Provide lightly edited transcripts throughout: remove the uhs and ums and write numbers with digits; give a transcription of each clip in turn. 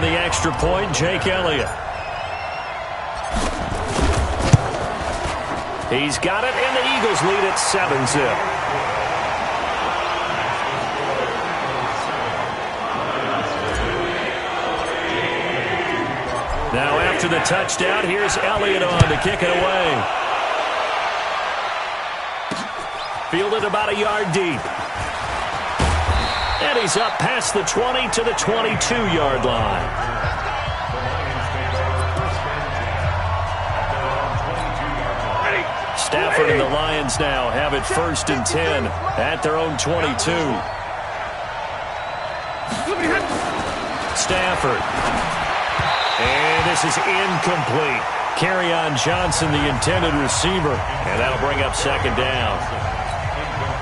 the extra point, Jake Elliott. He's got it, and the Eagles lead at 7-zip. Now after the touchdown, here's Elliott on to kick it away. Fielded about a yard deep. And he's up past the 20 to the 22-yard line. Stafford and the Lions now have it 1st and 10 at their own 22. Stafford. And this is incomplete. Kerryon Johnson, the intended receiver. And that'll bring up 2nd down.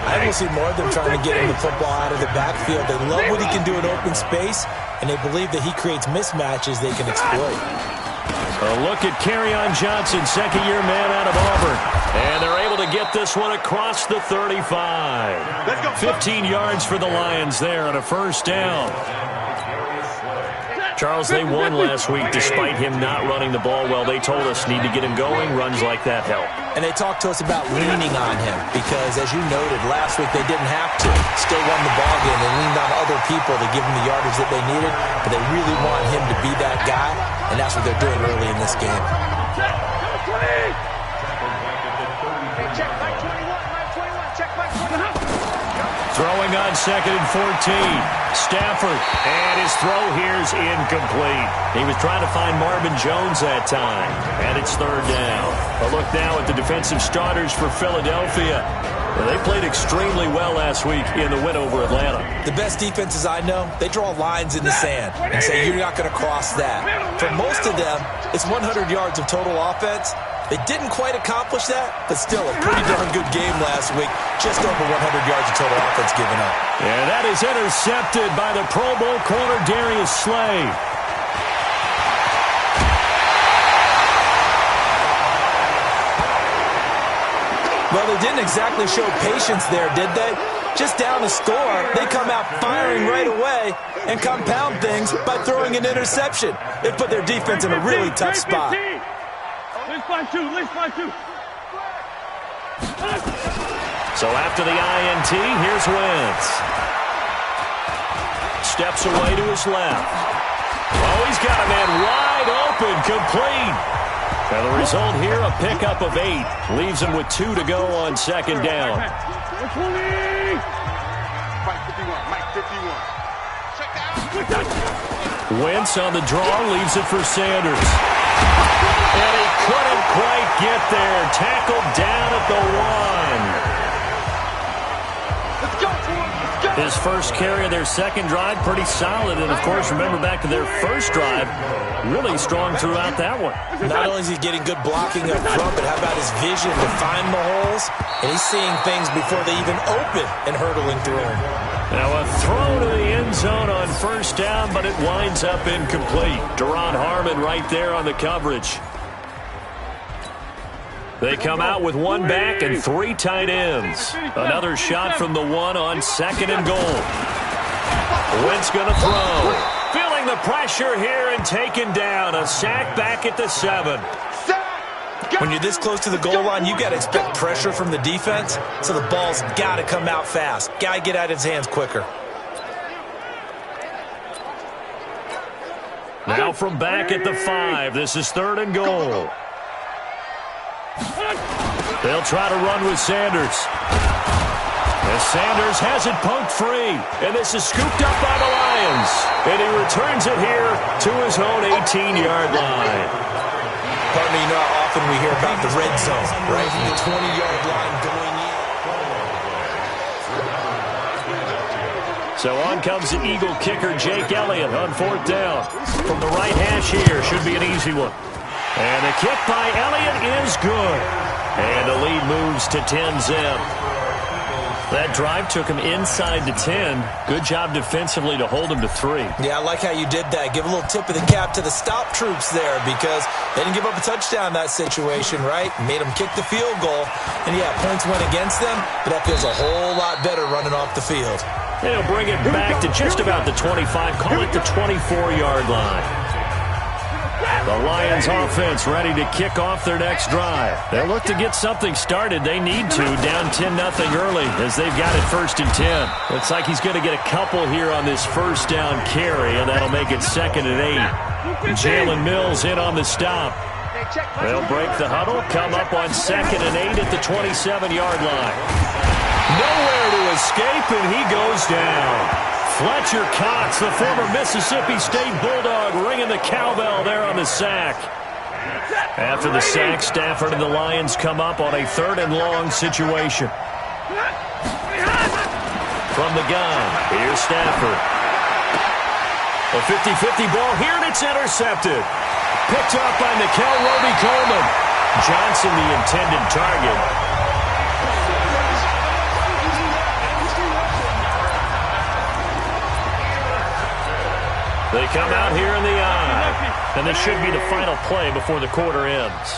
I will see more of them trying to get him the football out of the backfield. They love what he can do in open space, and they believe that he creates mismatches they can exploit. A look at Kerryon Johnson, 2nd-year man out of Auburn. And they're able to get this one across the 35. 15 yards for the Lions there on a 1st down. Charles, they won last week despite him not running the ball well. They told us need to get him going. Runs like that help. And they talked to us about leaning on him because, as you noted, last week they didn't have to. Still won the ball game. They leaned on other people to give them the yardage that they needed, but they really want him to be that guy, and that's what they're doing early in this game. Throwing on 2nd and 14. Stafford, and his throw here is incomplete. He was trying to find Marvin Jones that time, and it's 3rd down. A look now at the defensive starters for Philadelphia. They played extremely well last week in the win over Atlanta. The best defenses I know, they draw lines in the sand and say you're not going to cross that. For most of them, it's 100 yards of total offense. They didn't quite accomplish that, but still a pretty darn good game last week. Just over 100 yards of total offense given up. And that is intercepted by the Pro Bowl corner Darius Slay. Well, they didn't exactly show patience there, did they? Just down a score, they come out firing right away and compound things by throwing an interception. They put their defense in a really tough spot. So after the INT, here's Wentz. Steps away to his left. Oh, he's got a man wide open, complete. Now the result here, a pickup of 8. Leaves him with 2 to go on 2nd down. Wentz on the draw, leaves it for Sanders. And he couldn't quite get there. Tackled down at the 1. His first carry of their 2nd drive, pretty solid. And, of course, remember back to their 1st drive, really strong throughout that one. Not only is he getting good blocking up front, but how about his vision to find the holes? And he's seeing things before they even open and hurtling through them. Now a throw to the end zone on 1st down, but it winds up incomplete. Deron Harmon right there on the coverage. They come out with 1 back and 3 tight ends. Another shot from the 1 on 2nd and goal. Wentz going to throw. Feeling the pressure here and taken down. A sack back at the 7. When you're this close to the goal line, you got to expect pressure from the defense, so the ball's got to come out fast. Got to get out of his hands quicker. Now from back at the 5, this is 3rd and goal. They'll try to run with Sanders. As Sanders has it poked free, and this is scooped up by the Lions. And he returns it here to his own 18-yard line. Partner, you know how often we hear about the red zone, right? From the 20-yard line going in. So on comes the Eagle kicker, Jake Elliott, on 4th down. From the right hash here, should be an easy one. And the kick by Elliott is good. And the lead moves to 10-zip. That drive took him inside the 10. Good job defensively to hold him to 3. Yeah, I like how you did that. Give a little tip of the cap to the stop troops there because they didn't give up a touchdown in that situation, right? Made them kick the field goal. And, yeah, points went against them, but that feels a whole lot better running off the field. They'll bring it back to just about the 25. Call it the 24-yard line. The Lions offense ready to kick off their next drive. They'll look to get something started. They need to, down 10-0 early as they've got it 1st and 10. Looks like he's going to get a couple here on this first down carry, and that'll make it 2nd and 8. Jalen Mills in on the stop. They'll break the huddle, come up on 2nd and 8 at the 27-yard line. Nowhere to escape, and he goes down. Fletcher Cox, the former Mississippi State Bulldog, ringing the cowbell there on the sack. After the sack, Stafford and the Lions come up on a 3rd and long situation. From the gun, here's Stafford. A 50-50 ball here, and it's intercepted. Picked up by Nikel Roby-Coleman. Johnson, the intended target. They come out here in the eye, and this should be the final play before the quarter ends.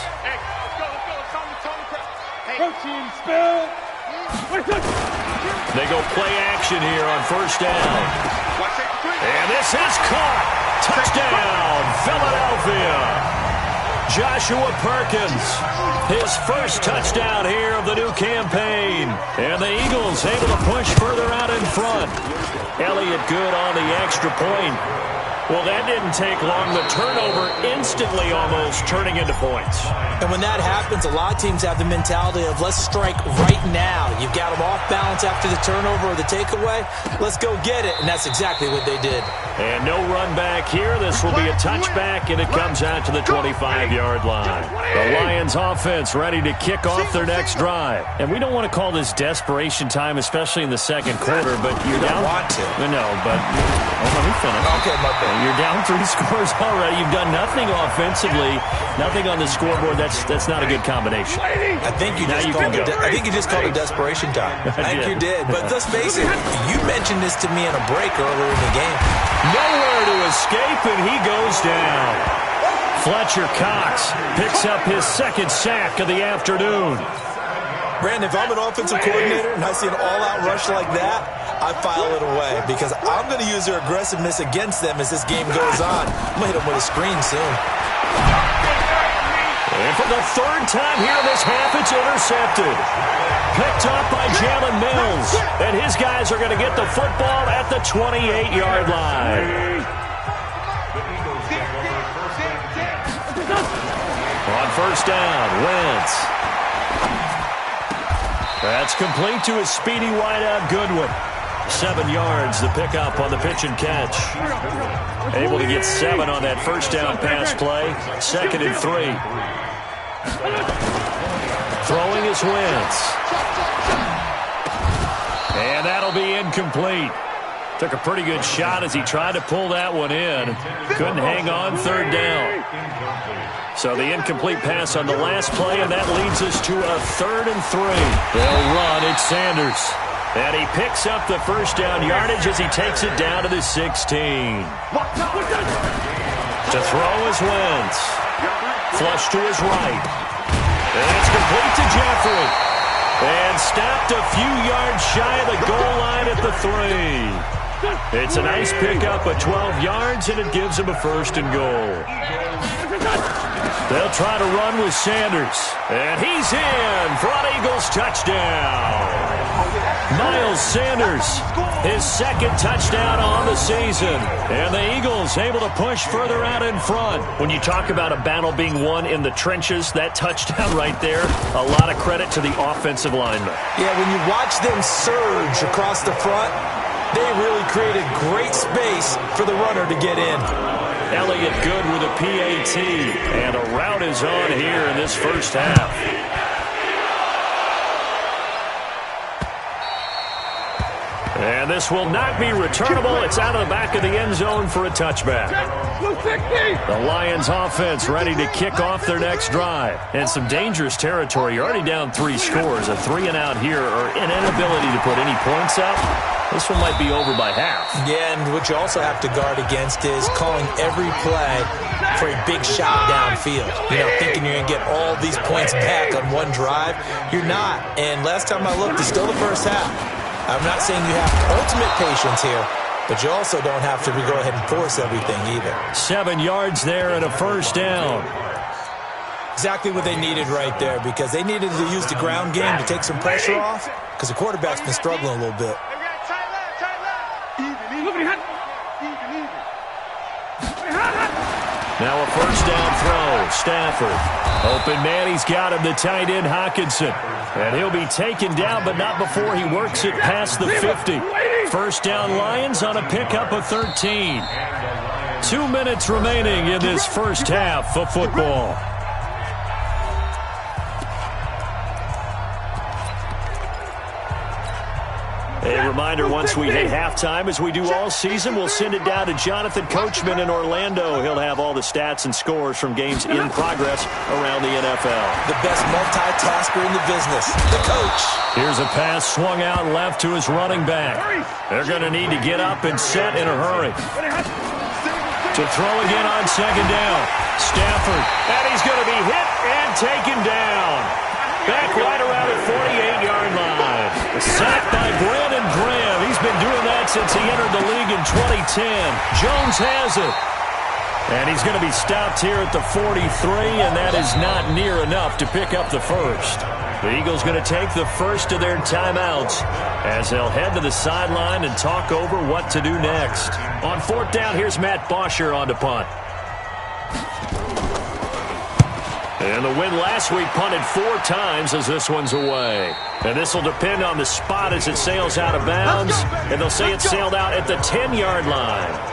They go play action here on 1st down. And this is caught. Touchdown, Philadelphia. Joshua Perkins, his first touchdown here of the new campaign. And the Eagles able to push further out in front. Elliott good on the extra point. Well, that didn't take long. The turnover instantly almost turning into points. And when that happens, a lot of teams have the mentality of let's strike right now. You've got them off balance after the turnover or the takeaway. Let's go get it. And that's exactly what they did. And no run back here. This will be a touchback, and it comes out to the 25-yard line. The Lions offense ready to kick off their next drive. And we don't want to call this desperation time, especially in the 2nd quarter, but you're down. Want to. No, but let me finish. Okay, my bad. You're down 3 scores already. You've done nothing offensively, nothing on the scoreboard. That's not a good combination. I think you just called it desperation time. I think you did. But let's face it, you mentioned this to me in a break earlier in the game. Nowhere to escape, and he goes down. Fletcher Cox picks up his 2nd sack of the afternoon. Brandon, if I'm an offensive coordinator and I see an all-out rush like that, I file it away because I'm going to use their aggressiveness against them as this game goes on. I'm going to hit them with a screen soon. And for the 3rd time here in this half, it's intercepted. Picked up by Jalen Mills. And his guys are going to get the football at the 28-yard line. On 1st down, Wentz. That's complete to his speedy wideout Goodwin. 7 yards the pickup on the pitch and catch. Able to get 7 on that 1st down pass play. 2nd and 3. Throwing is Wentz. And that'll be incomplete. Took a pretty good shot as he tried to pull that one in. Couldn't hang on 3rd down. So the incomplete pass on the last play, and that leads us to a 3rd and 3. They'll run. It's Sanders. And he picks up the 1st down yardage as he takes it down to the 16. To throw is Wentz. Flush to his right. And it's complete to Jeffrey. And stopped a few yards shy of the goal line at the 3. It's a nice pickup of 12 yards, and it gives him a 1st and goal. They'll try to run with Sanders. And he's in for an Eagles touchdown. Miles Sanders, his 2nd touchdown on the season. And the Eagles able to push further out in front. When you talk about a battle being won in the trenches, that touchdown right there, a lot of credit to the offensive linemen. Yeah, when you watch them surge across the front, they really created great space for the runner to get in. Elliott good with a PAT, and a rout is on here in this 1st half. And this will not be returnable. It's out of the back of the end zone for a touchback. The Lions offense ready to kick off their next drive. And some dangerous territory. You're already down 3 scores. A 3-and-out here or an inability to put any points up. This one might be over by half. Yeah, and what you also have to guard against is calling every play for a big shot downfield. You know, thinking you're going to get all these points back on one drive. You're not. And last time I looked, it's still the first half. I'm not saying you have ultimate patience here, but you also don't have to go ahead and force everything either. 7 yards there and a first down. Exactly what they needed right there, because they needed to use the ground game to take some pressure off, because the quarterback's been struggling a little bit. Now a first down throw. Stafford. Open man, he's got him, the tight end Hockenson. And he'll be taken down, but not before he works it past the 50. First down Lions on a pickup of 13. 2 minutes remaining in this first half of football. A reminder, once we hit halftime, as we do all season, we'll send it down to Jonathan Coachman in Orlando. He'll have all the stats and scores from games in progress around the NFL. The best multitasker in the business, the coach. Here's a pass swung out left to his running back. They're going to need to get up and set in a hurry. To throw again on second down. Stafford, and he's going to be hit and taken down. Back right around the 48-yard line. Sacked by Brandon Graham. He's been doing that since he entered the league in 2010. Jones has it. And he's going to be stopped here at the 43, and that is not near enough to pick up the first. The Eagles going to take the first of their timeouts as they'll head to the sideline and talk over what to do next. On fourth down, here's Matt Bosher on to punt. And the win last week punted 4 times as this one's away. And this will depend on the spot as it sails out of bounds. And they'll say it sailed out at the 10-yard line.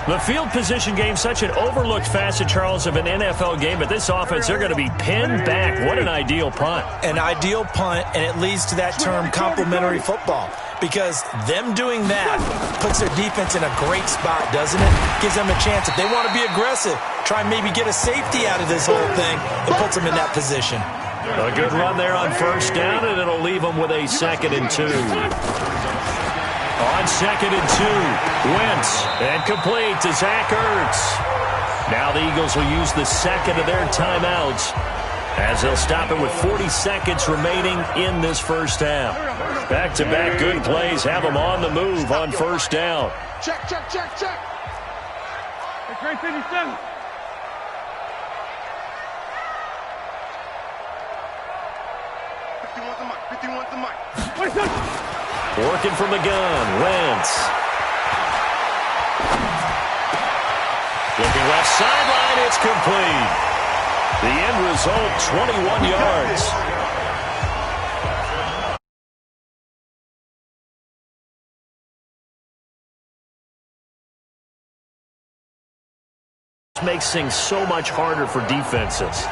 The field position game, such an overlooked facet, Charles, of an NFL game. But this offense, they're going to be pinned back. What an ideal punt. An ideal punt, and it leads to that term complementary football. Because them doing that puts their defense in a great spot, doesn't it? Gives them a chance. If they want to be aggressive, try and maybe get a safety out of this whole thing, it puts them in that position. A good run there on first down, and it'll leave them with a 2nd and 2. On 2nd and 2, Wentz, and complete to Zach Ertz. Now the Eagles will use the second of their timeouts as they'll stop it with 40 seconds remaining in this first half. Back-to-back good plays have them on the move on first down. Check. It's right 57. Working from the gun, Wentz. Looking left sideline, it's complete. The end result, 21 yards. Makes things so much harder for defenses.